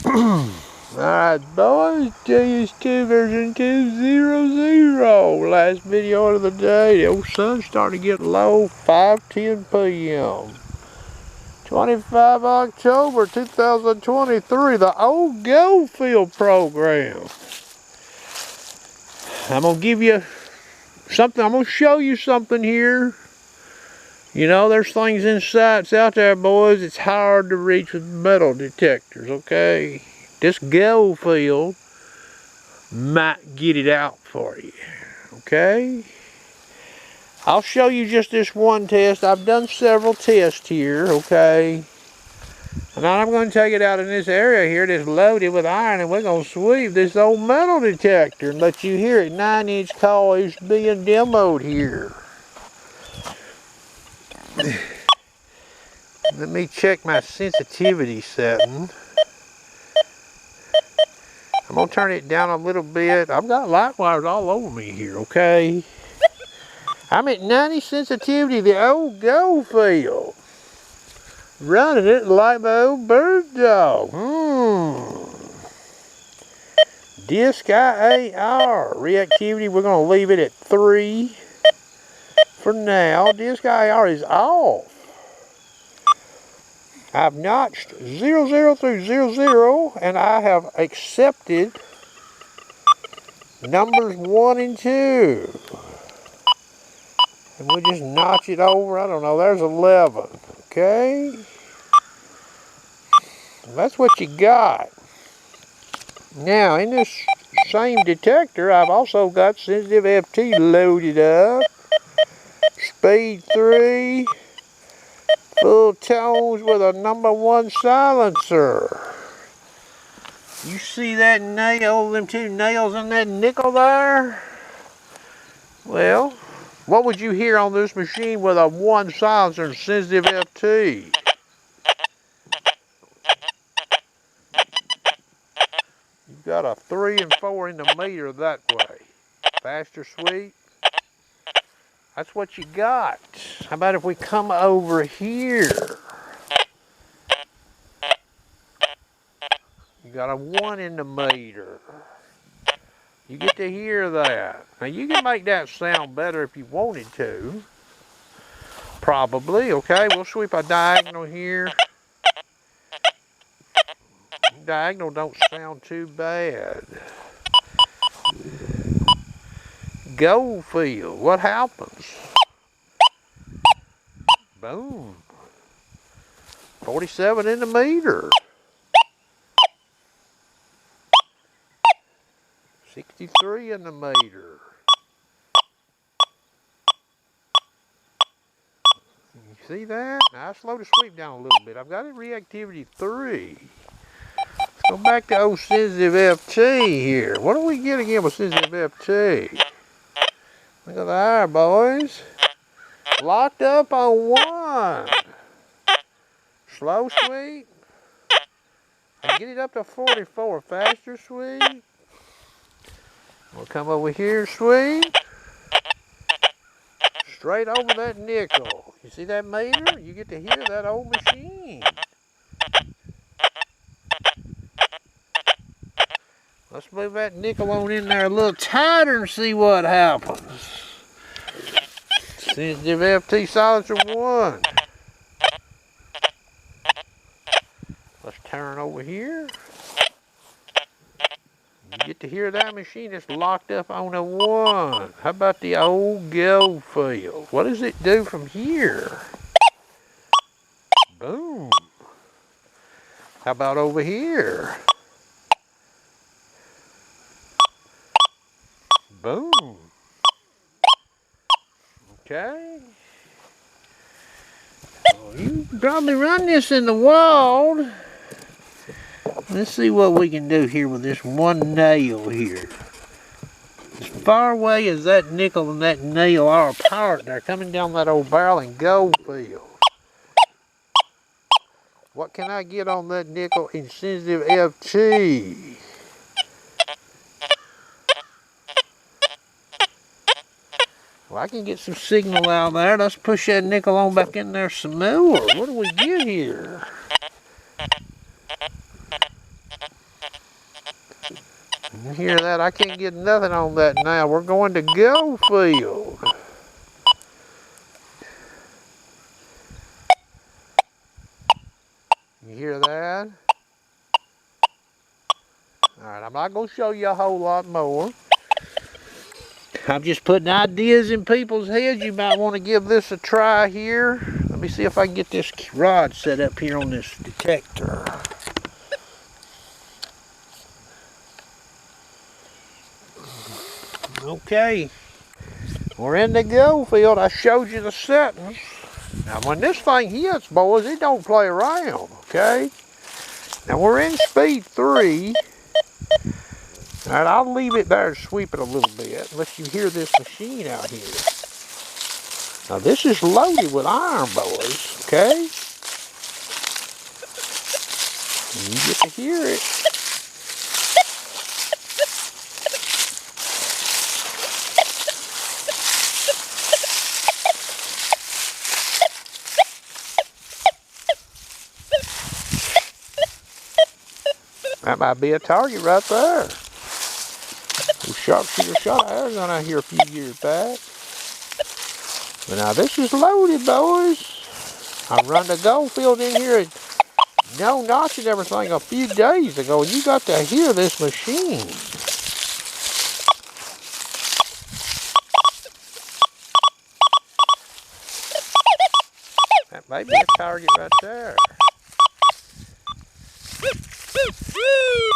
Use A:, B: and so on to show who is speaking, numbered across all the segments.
A: Alright boys, Deus 2 version 2.0.0. Last video of the day. The old sun's starting to get low. 5:10 p.m. 25 October 2023. The old Goldfield program. I'm going to give you something. I'm going to show you something here. You know, there's things inside, out there, boys. It's hard to reach with metal detectors, okay? This Goldfield might get it out for you, okay? I'll show you just this one test. I've done several tests here, okay? And now I'm going to take it out in this area here that's loaded with iron, and we're going to sweep this old metal detector and let you hear it. 9-inch coil is being demoed here. Let me check my sensitivity setting. I'm going to turn it down a little bit. I've got light wires all over me here, okay? I'm at 90 sensitivity, the old Goldfield. Running it like my old bird dog. Disc IAR. Reactivity, we're going to leave it at 3 for now. Disc IAR is off. I've notched 00 through 00, and I have accepted numbers 1 and 2. And we'll just notch it over. I don't know, there's 11. Okay? That's what you got. Now, in this same detector, I've also got sensitive FT loaded up. Speed 3. Full tones with a number 1 silencer. You see that nail, them 2 nails in that nickel there? Well, what would you hear on this machine with a 1 silencer and sensitive FT? You've got a 3 and 4 in the meter that way. Faster sweep. That's what you got. How about if we come over here? You got a 1 in the meter. You get to hear that. Now you can make that sound better if you wanted to. Probably, okay? We'll sweep a diagonal here. Diagonal don't sound too bad. Goldfield, what happens? Boom. 47 in the meter. 63 in the meter. You see that? Now I slow the sweep down a little bit. I've got it reactivity 3. Let's go back to old sensitive FT here. What do we get again with sensitive FT? Look at there, boys. Locked up on 1. Slow sweep. I get it up to 44. Faster sweep. We'll come over here, sweep. Straight over that nickel. You see that meter? You get to hear that old machine. Let's move that nickel on in there a little tighter and see what happens. Sensitive FT silencer 1. Let's turn over here. You get to hear that machine that's locked up on a 1. How about the old Goldfield? What does it do from here? Boom. How about over here? Boom. Okay. Well, you can probably run this in the wall. Let's see what we can do here with this 1 nail here. As far away as that nickel and that nail are apart, they're coming down that old barrel in Goldfield. What can I get on that nickel in sensitive FT? Well, I can get some signal out there. Let's push that nickel on back in there some more. What do we get here? You hear that? I can't get nothing on that now. We're going to Goldfield. You hear that? Alright, I'm not going to show you a whole lot more. I'm just putting ideas in people's heads. You might want to give this a try here. Let me see if I can get this rod set up here on this detector. Okay. We're in the Goldfield. I showed you the settings. Now when this thing hits, boys, it don't play around, okay? Now we're in speed 3. Alright, I'll leave it there and sweep it a little bit. Let you hear this machine out here. Now this is loaded with iron, boys, okay? And you get to hear it. That might be a target right there. The sharpshooter shot at Arizona here a few years back. But now this is loaded, boys. I run the Goldfield in here at no notch and everything a few days ago, and you got to hear this machine. That may be a target right there.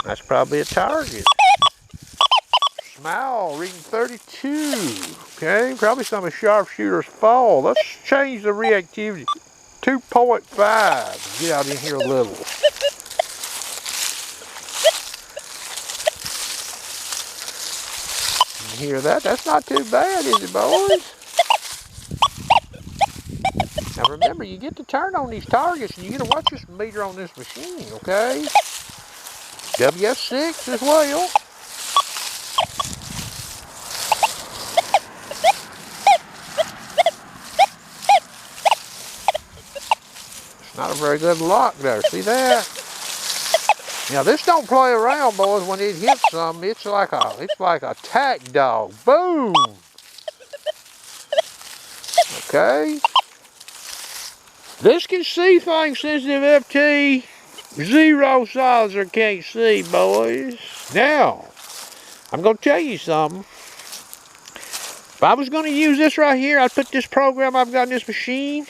A: That's probably a target. Smile, reading 32. Okay, probably some of sharpshooters fall. Let's change the reactivity. 2.5. Get out in here a little. You hear that? That's not too bad, is it, boys? Now remember, you get to turn on these targets and you get to watch this meter on this machine, okay? WS6 as well. It's not a very good lock there. See that? Now this don't play around, boys. When it hits something, it's like a tack dog. Boom. Okay. This can see things, sensitive FT. Zero silencer can't see, boys. Now, I'm going to tell you something. If I was going to use this right here, I'd put this program I've got in this machine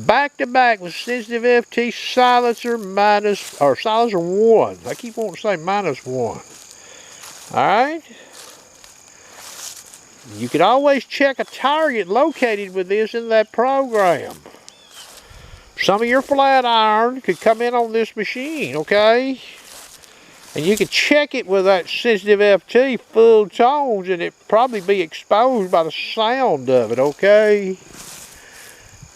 A: back to back with sensitive FT silencer silencer 1. I keep wanting to say -1. Alright? You could always check a target located with this in that program. Some of your flat iron could come in on this machine, okay? And you could check it with that sensitive FT full tones and it'd probably be exposed by the sound of it, okay?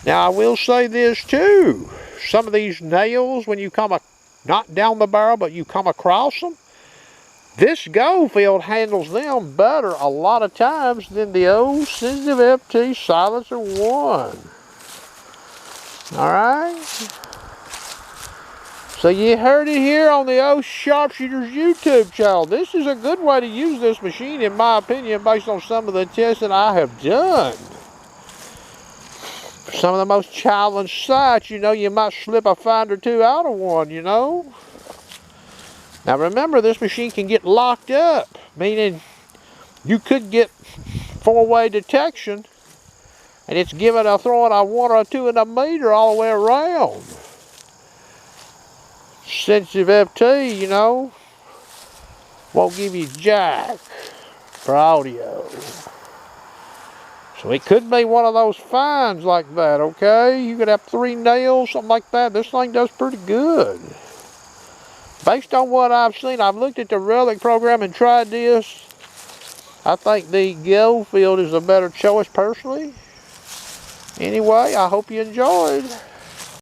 A: Now I will say this too. Some of these nails, when you come, not down the barrel, but you come across them, this Goldfield handles them better a lot of times than the old sensitive FT silencer 1. Alright? So you heard it here on the old Sharpshooters YouTube channel. This is a good way to use this machine, in my opinion, based on some of the tests that I have done. Some of the most challenged sites, you know, you might slip a find or two out of one, you know. Now remember, this machine can get locked up, meaning you could get 4-way detection and it's throwing a 1 or 2 in a meter all the way around. Sensitive FT, you know, won't give you jack for audio. So it could be one of those finds like that, okay? You could have 3 nails, something like that. This thing does pretty good. Based on what I've seen, I've looked at the Relic program and tried this. I think the Goldfield is a better choice personally. Anyway, I hope you enjoyed.